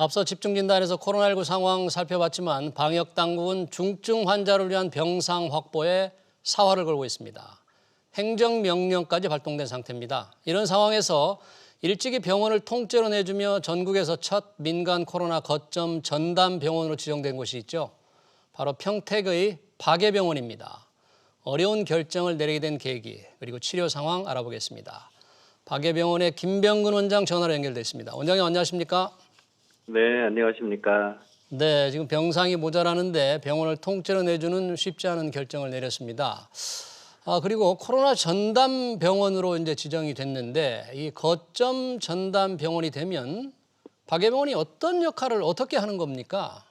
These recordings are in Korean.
앞서 집중진단에서 코로나19 상황 살펴봤지만 방역당국은 중증 환자를 위한 병상 확보에 사활을 걸고 있습니다. 행정명령까지 발동된 상태입니다. 이런 상황에서 일찍이 병원을 통째로 내주며 전국에서 첫 민간 코로나 거점 전담 병원으로 지정된 곳이 있죠. 바로 평택의 박예병원입니다. 어려운 결정을 내리게 된 계기 그리고 치료 상황 알아보겠습니다. 박예병원의 김병근 원장 전화로 연결돼 있습니다. 원장님 안녕하십니까? 네, 안녕하십니까. 네, 지금 병상이 모자라는데 병원을 통째로 내주는 쉽지 않은 결정을 내렸습니다. 그리고 코로나 전담 병원으로 이제 지정이 됐는데 이 거점 전담 병원이 되면 박예병원이 어떤 역할을 어떻게 하는 겁니까?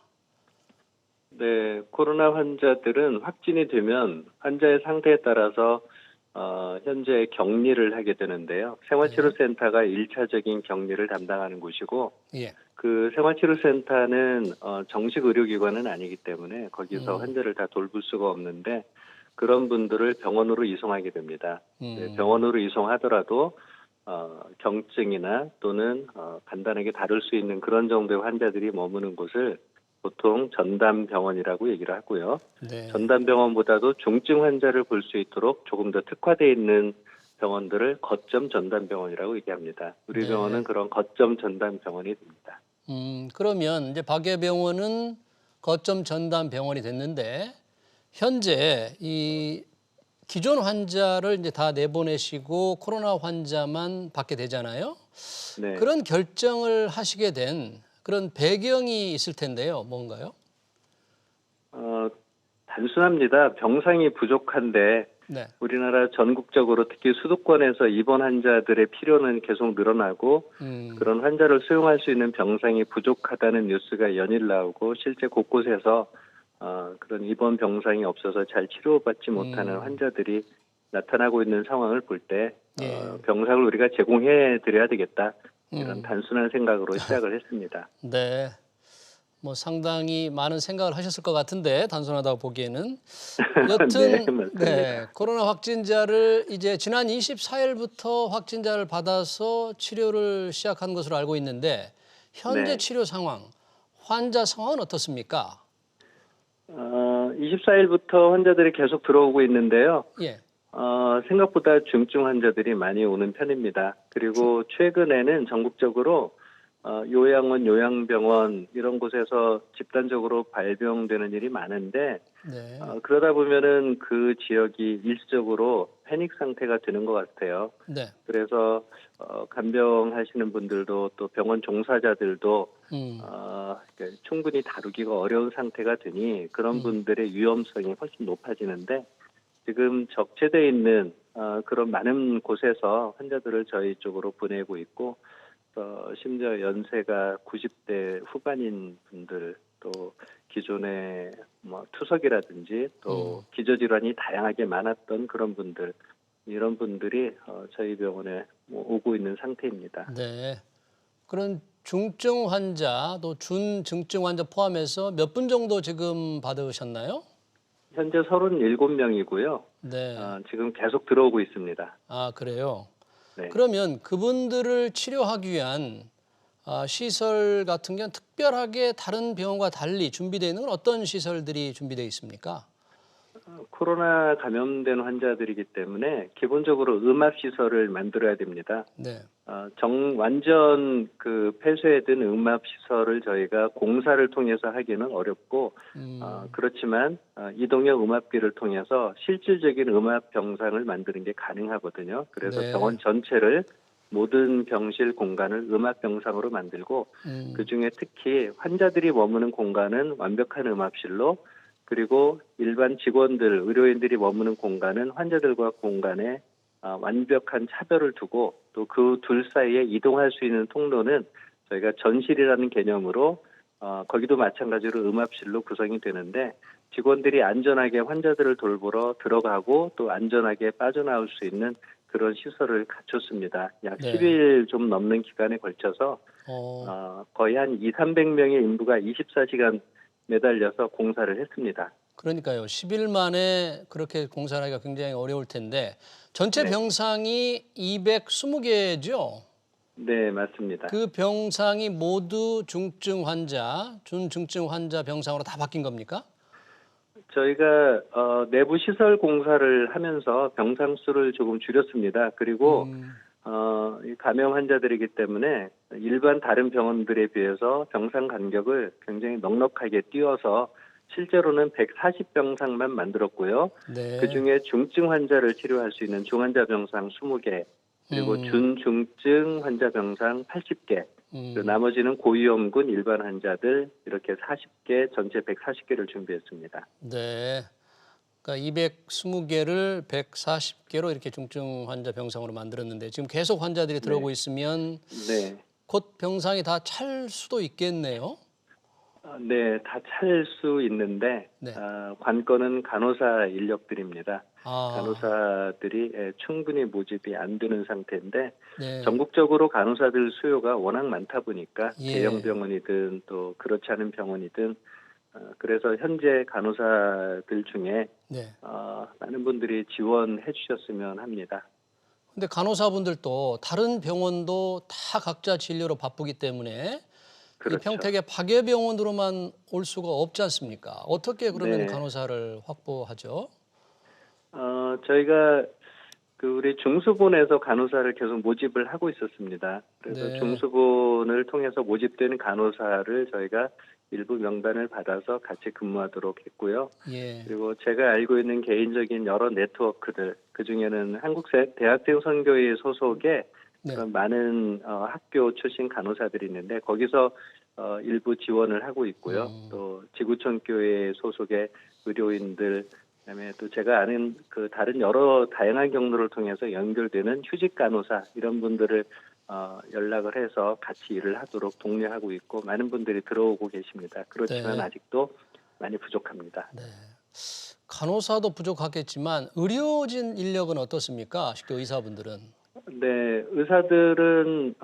네, 코로나 환자들은 확진이 되면 환자의 상태에 따라서 현재 격리를 하게 되는데요. 생활치료센터가 1차적인 격리를 담당하는 곳이고 예. 그 생활치료센터는 정식 의료기관은 아니기 때문에 거기서 환자를 다 돌볼 수가 없는데 그런 분들을 병원으로 이송하게 됩니다. 네, 병원으로 이송하더라도 경증이나 또는 간단하게 다룰 수 있는 그런 정도의 환자들이 머무는 곳을 보통 전담병원이라고 얘기를 하고요. 네. 전담병원보다도 중증 환자를 볼 수 있도록 조금 더 특화되어 있는 병원들을 거점 전담병원이라고 얘기합니다. 우리 네. 병원은 그런 거점 전담병원이 됩니다. 그러면 이제 박예병원은 거점 전담 병원이 됐는데 현재 이 기존 환자를 이제 다 내보내시고 코로나 환자만 받게 되잖아요. 네. 그런 결정을 하시게 된 그런 배경이 있을 텐데요. 뭔가요? 단순합니다. 병상이 부족한데 네. 우리나라 전국적으로 특히 수도권에서 입원 환자들의 필요는 계속 늘어나고 그런 환자를 수용할 수 있는 병상이 부족하다는 뉴스가 연일 나오고 실제 곳곳에서 그런 입원 병상이 없어서 잘 치료받지 못하는 환자들이 나타나고 있는 상황을 볼 때 병상을 우리가 제공해 드려야 되겠다. 이런 단순한 생각으로 시작을 했습니다. 네. 뭐 상당히 많은 생각을 하셨을 것 같은데 단순하다고 보기에는 여튼 네, 맞습니다. 코로나 확진자를 이제 지난 24일부터 확진자를 받아서 치료를 시작한 것으로 알고 있는데 현재 네. 치료 상황, 환자 상황은 어떻습니까? 24일부터 환자들이 계속 들어오고 있는데요. 예. 생각보다 중증 환자들이 많이 오는 편입니다. 그리고 최근에는 전국적으로 요양원, 요양병원 이런 곳에서 집단적으로 발병되는 일이 많은데 네. 그러다 보면은 그 지역이 일시적으로 패닉 상태가 되는 것 같아요. 네. 그래서 간병하시는 분들도 또 병원 종사자들도 충분히 다루기가 어려운 상태가 되니 그런 분들의 위험성이 훨씬 높아지는데 지금 적체되어 있는 그런 많은 곳에서 환자들을 저희 쪽으로 보내고 있고 심지어 연세가 90대 후반인 분들 또 기존에 뭐 투석이라든지 또 기저질환이 다양하게 많았던 그런 분들 이런 분들이 저희 병원에 오고 있는 상태입니다. 네. 그런 중증 환자 또 준중증 환자 포함해서 몇 분 정도 지금 받으셨나요? 현재 37명이고요. 네. 지금 계속 들어오고 있습니다. 그래요. 네. 그러면 그분들을 치료하기 위한 시설 같은 경우는 특별하게 다른 병원과 달리 준비되어 있는 건 어떤 시설들이 준비되어 있습니까? 코로나 감염된 환자들이기 때문에 기본적으로 음압 시설을 만들어야 됩니다. 네. 완전 폐쇄된 음압 시설을 저희가 공사를 통해서 하기는 어렵고 그렇지만 이동형 음압기를 통해서 실질적인 음압 병상을 만드는 게 가능하거든요. 그래서 네. 병원 전체를 모든 병실 공간을 음압 병상으로 만들고 그중에 특히 환자들이 머무는 공간은 완벽한 음압실로 그리고 일반 직원들, 의료인들이 머무는 공간은 환자들과 공간에 완벽한 차별을 두고 또 그 둘 사이에 이동할 수 있는 통로는 저희가 전실이라는 개념으로 거기도 마찬가지로 음압실로 구성이 되는데 직원들이 안전하게 환자들을 돌보러 들어가고 또 안전하게 빠져나올 수 있는 그런 시설을 갖췄습니다. 약 네. 10일 좀 넘는 기간에 걸쳐서 거의 한 200~300명의 인부가 24시간 매달려서 공사를 했습니다. 그러니까요. 10일 만에 그렇게 공사를 하기가 굉장히 어려울 텐데 전체 네. 병상이 220개죠? 네, 맞습니다. 그 병상이 모두 중증 환자, 준중증 환자 병상으로 다 바뀐 겁니까? 저희가 내부 시설 공사를 하면서 병상 수를 조금 줄였습니다. 그리고 음, 이 감염 환자들이기 때문에 일반 다른 병원들에 비해서 병상 간격을 굉장히 넉넉하게 띄워서 실제로는 140병상만 만들었고요. 네. 그중에 중증 환자를 치료할 수 있는 중환자 병상 20개, 그리고 음, 준중증 환자 병상 80개, 그리고 음, 나머지는 고위험군 일반 환자들 이렇게 40개, 전체 140개를 준비했습니다. 네. 그러니까 220개를 140개로 이렇게 중증 환자 병상으로 만들었는데 지금 계속 환자들이 네, 들어오고 있으면 네. 곧 병상이 다 찰 수도 있겠네요. 네, 다 찰 수 있는데 네. 관건은 간호사 인력들입니다. 아, 간호사들이 충분히 모집이 안 되는 상태인데 네. 전국적으로 간호사들 수요가 워낙 많다 보니까 대형 예. 병원이든 또 그렇지 않은 병원이든 그래서 현재 간호사들 중에 네. 많은 분들이 지원해 주셨으면 합니다. 근데 간호사분들도 다른 병원도 다 각자 진료로 바쁘기 때문에 이 그렇죠. 평택의 파괴병원으로만 올 수가 없지 않습니까? 어떻게 그러면 네. 간호사를 확보하죠? 저희가 우리 중수본에서 간호사를 계속 모집을 하고 있었습니다. 그래서 네. 중수본을 통해서 모집된 간호사를 저희가 일부 명단을 받아서 같이 근무하도록 했고요. 예. 그리고 제가 알고 있는 개인적인 여러 네트워크들, 그중에는 한국대 대학생 선교회 소속의 네. 그런 많은 학교 출신 간호사들이 있는데 거기서 일부 지원을 하고 있고요. 음. 또 지구촌 교회 소속의 의료인들, 그다음에 또 제가 아는 그 다른 여러 다양한 경로를 통해서 연결되는 휴직 간호사 이런 분들을 연락을 해서 같이 일을 하도록 독려하고 있고 많은 분들이 들어오고 계십니다. 그렇지만 네. 아직도 많이 부족합니다. 네. 간호사도 부족하겠지만 의료진 인력은 어떻습니까? 식도 의사분들은. 네, 의사들은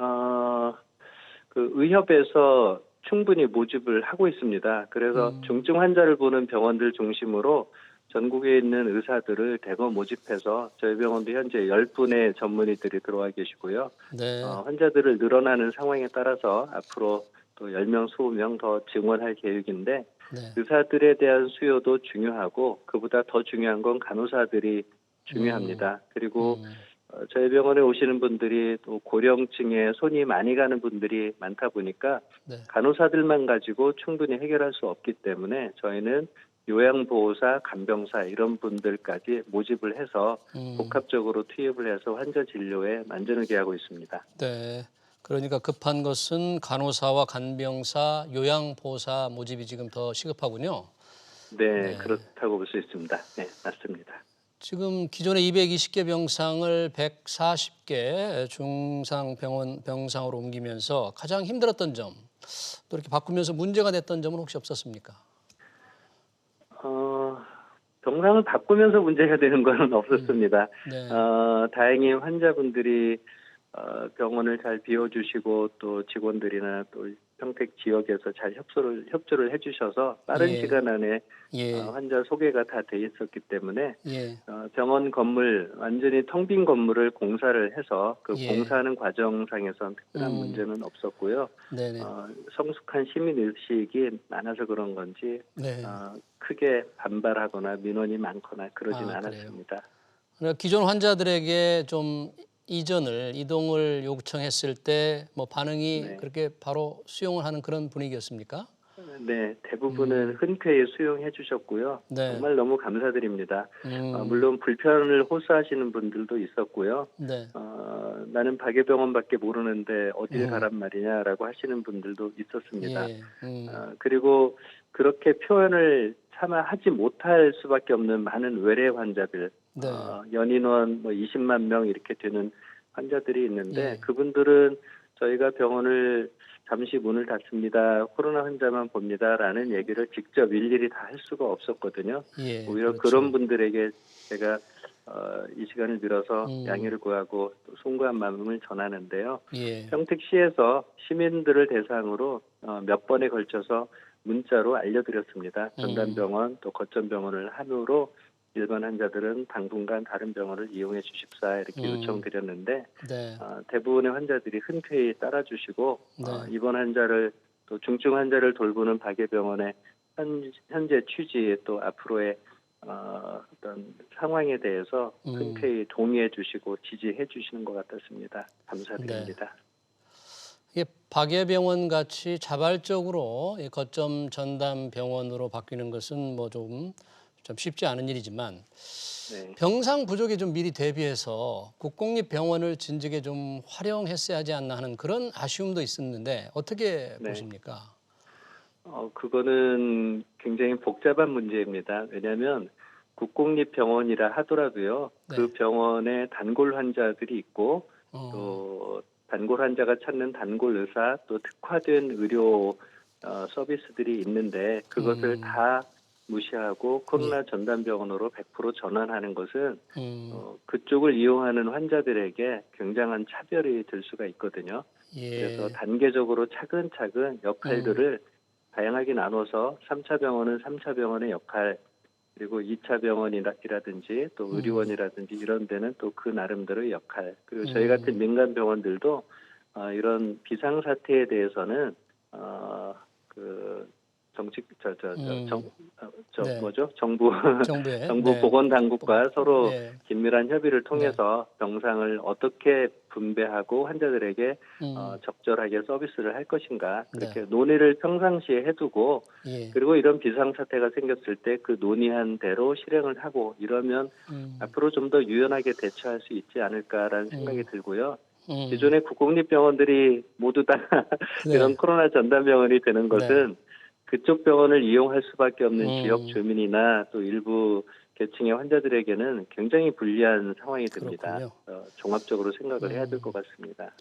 그 의협에서 충분히 모집을 하고 있습니다. 그래서 음. 중증 환자를 보는 병원들 중심으로 전국에 있는 의사들을 대거 모집해서 저희 병원도 현재 10분의 전문의들이 들어와 계시고요. 네. 환자들을 늘어나는 상황에 따라서 앞으로 또 10명, 20명 더 증원할 계획인데 네. 의사들에 대한 수요도 중요하고 그보다 더 중요한 건 간호사들이 음. 중요합니다. 그리고 음. 저희 병원에 오시는 분들이 또 고령층에 손이 많이 가는 분들이 많다 보니까 네. 간호사들만 가지고 충분히 해결할 수 없기 때문에 저희는 요양보호사, 간병사 이런 분들까지 모집을 해서 음. 복합적으로 투입을 해서 환자 진료에 만전을 기하고 있습니다. 네. 그러니까 급한 것은 간호사와 간병사, 요양보호사 모집이 지금 더 시급하군요. 네, 네. 그렇다고 볼 수 있습니다. 네, 맞습니다. 지금 기존의 220개 병상을 140개 중상병원 병상으로 옮기면서 가장 힘들었던 점, 또 이렇게 바꾸면서 문제가 됐던 점은 혹시 없었습니까? 어, 병상을 바꾸면서 문제가 되는 건 음. 없었습니다. 네. 다행히 환자분들이 병원을 잘 비워주시고 또 직원들이나 또 평택 지역에서 잘 협조를 해주셔서 빠른 예. 시간 안에 예. 환자 소개가 다 돼 있었기 때문에 예. 병원 건물 완전히 텅 빈 건물을 공사를 해서 그 예. 공사하는 과정상에선 특별한 음. 문제는 없었고요. 네네. 성숙한 시민 의식이 많아서 그런 건지 네. 크게 반발하거나 민원이 많거나 그러진 아, 그래요. 않았습니다. 그러니까 기존 환자들에게 좀 이동을 요청했을 때 뭐 반응이 네. 그렇게 바로 수용을 하는 그런 분위기였습니까? 네, 대부분은 음. 흔쾌히 수용해 주셨고요. 네. 정말 너무 감사드립니다. 음. 물론 불편을 호소하시는 분들도 있었고요. 네. 나는 박예병원밖에 모르는데 어딜 음. 가란 말이냐라고 하시는 분들도 있었습니다. 예. 음. 그리고 그렇게 표현을 차마 하지 못할 수밖에 없는 많은 외래 환자들, 네. 연인원 뭐 20만 명 이렇게 되는 환자들이 있는데 예. 그분들은 저희가 병원을 잠시 문을 닫습니다. 코로나 환자만 봅니다라는 얘기를 직접 일일이 다 할 수가 없었거든요. 예. 오히려 그런 그렇죠. 분들에게 제가 이 시간을 빌어서 음. 양해를 구하고 또 송구한 마음을 전하는데요. 예. 평택시에서 시민들을 대상으로 몇 번에 걸쳐서 문자로 알려드렸습니다. 음. 전담병원 또 거점병원을 한우로 일반 환자들은 당분간 다른 병원을 이용해 주십사 이렇게 요청드렸는데 네. 대부분의 환자들이 흔쾌히 따라주시고 네. 이번 환자를 또 중증 환자를 돌보는 박예병원의 현재 취지 또 앞으로의 어떤 상황에 대해서 흔쾌히 동의해 주시고 지지해 주시는 것 같았습니다. 감사드립니다. 이게 박예병원 같이 자발적으로 이 거점 전담 병원으로 바뀌는 것은 뭐 좀 쉽지 않은 일이지만 네. 병상 부족에 좀 미리 대비해서 국공립병원을 진즉에 좀 활용했어야 하지 않나 하는 그런 아쉬움도 있었는데 어떻게 네. 보십니까? 그거는 굉장히 복잡한 문제입니다. 왜냐하면 국공립병원이라 하더라도요. 그 네. 병원에 단골 환자들이 있고 어, 또 단골 환자가 찾는 단골 의사 또 특화된 의료 서비스들이 있는데 그것을 다 무시하고 코로나 전담병원으로 100% 전환하는 것은 그쪽을 이용하는 환자들에게 굉장한 차별이 될 수가 있거든요. 그래서 예. 단계적으로 차근차근 역할들을 다양하게 나눠서 3차 병원은 3차 병원의 역할, 그리고 2차 병원이라든지 또 의료원이라든지 이런 데는 또 그 나름대로의 역할, 그리고 저희 같은 민간 병원들도 이런 비상사태에 대해서는 그 정식 네. 정부 정부의 정부 네. 보건당국과 서로 예. 긴밀한 협의를 통해서 병상을 어떻게 분배하고 환자들에게 적절하게 서비스를 할 것인가 그렇게 네. 논의를 평상시에 해두고 예. 그리고 이런 비상사태가 생겼을 때 그 논의한 대로 실행을 하고 이러면 앞으로 좀 더 유연하게 대처할 수 있지 않을까라는 생각이 들고요. 기존의 국공립병원들이 모두 다 네. 이런 코로나 전담병원이 되는 것은 그쪽 병원을 이용할 수밖에 없는 지역 음. 주민이나 또 일부 계층의 환자들에게는 굉장히 불리한 상황이 됩니다. 그렇군요. 종합적으로 생각을 해야 될 것 같습니다.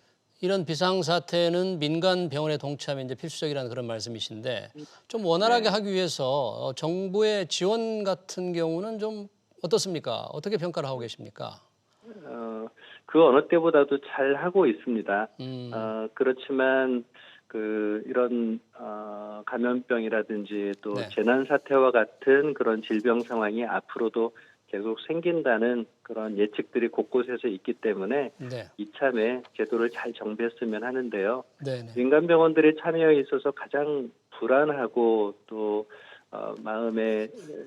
이런 비상사태는 민간 병원의 동참이 이제 필수적이라는 그런 말씀이신데 좀 원활하게 네. 하기 위해서 정부의 지원 같은 경우는 좀 어떻습니까? 어떻게 평가를 하고 계십니까? 그 어느 때보다도 잘 하고 있습니다. 그렇지만 이런 감염병이라든지 또 네. 재난 사태와 같은 그런 질병 상황이 앞으로도 계속 생긴다는 그런 예측들이 곳곳에서 있기 때문에 네. 이참에 제도를 잘 정비했으면 하는데요. 네네. 민간 병원들의 참여에 있어서 가장 불안하고 또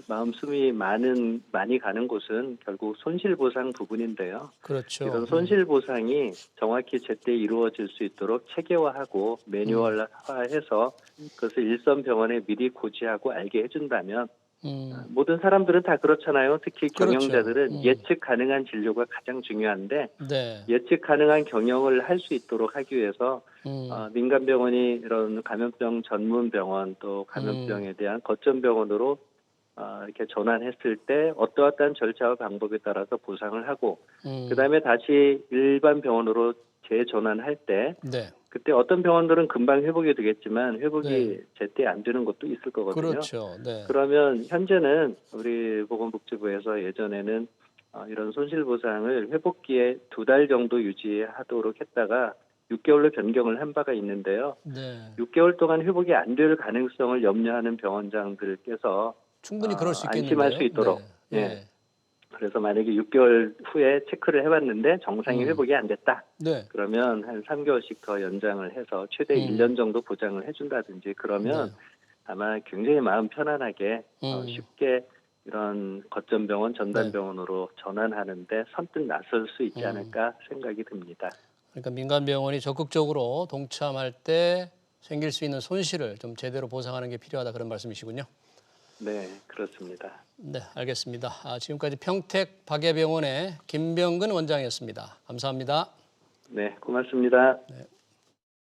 마음 숨이 많이 가는 곳은 결국 손실보상 부분인데요. 그렇죠. 이런 손실보상이 정확히 제때 이루어질 수 있도록 체계화하고 매뉴얼화해서 그것을 일선 병원에 미리 고지하고 알게 해준다면 모든 사람들은 다 그렇잖아요. 특히 그렇죠. 경영자들은 예측 가능한 진료가 가장 중요한데 네. 예측 가능한 경영을 할 수 있도록 하기 위해서 민간 병원이 이런 감염병 전문 병원 또 감염병에 대한 거점 병원으로 이렇게 전환했을 때 어떠한 절차와 방법에 따라서 보상을 하고 그다음에 다시 일반 병원으로 재전환할 때 네. 그때 어떤 병원들은 금방 회복이 되겠지만 회복이 네. 제때 안 되는 것도 있을 거거든요. 그렇죠. 네. 그러면 현재는 우리 보건복지부에서 예전에는 이런 손실보상을 회복기에 2달 정도 유지하도록 했다가 6개월로 변경을 한 바가 있는데요. 네. 6개월 동안 회복이 안 될 가능성을 염려하는 병원장들께서 충분히 그럴 수 안심할 있겠는데요. 수 있도록 네. 예. 그래서 만약에 6개월 후에 체크를 해봤는데 정상이 회복이 안 됐다. 네. 그러면 한 3개월씩 더 연장을 해서 최대 1년 정도 보장을 해준다든지 그러면 아마 굉장히 마음 편안하게 쉽게 이런 거점병원, 전담병원으로 전환하는데 선뜻 나설 수 있지 않을까 생각이 듭니다. 그러니까 민간 병원이 적극적으로 동참할 때 생길 수 있는 손실을 좀 제대로 보상하는 게 필요하다 그런 말씀이시군요. 네, 그렇습니다. 네, 알겠습니다. 지금까지 평택 박예병원의 김병근 원장이었습니다. 감사합니다. 네, 고맙습니다. 네.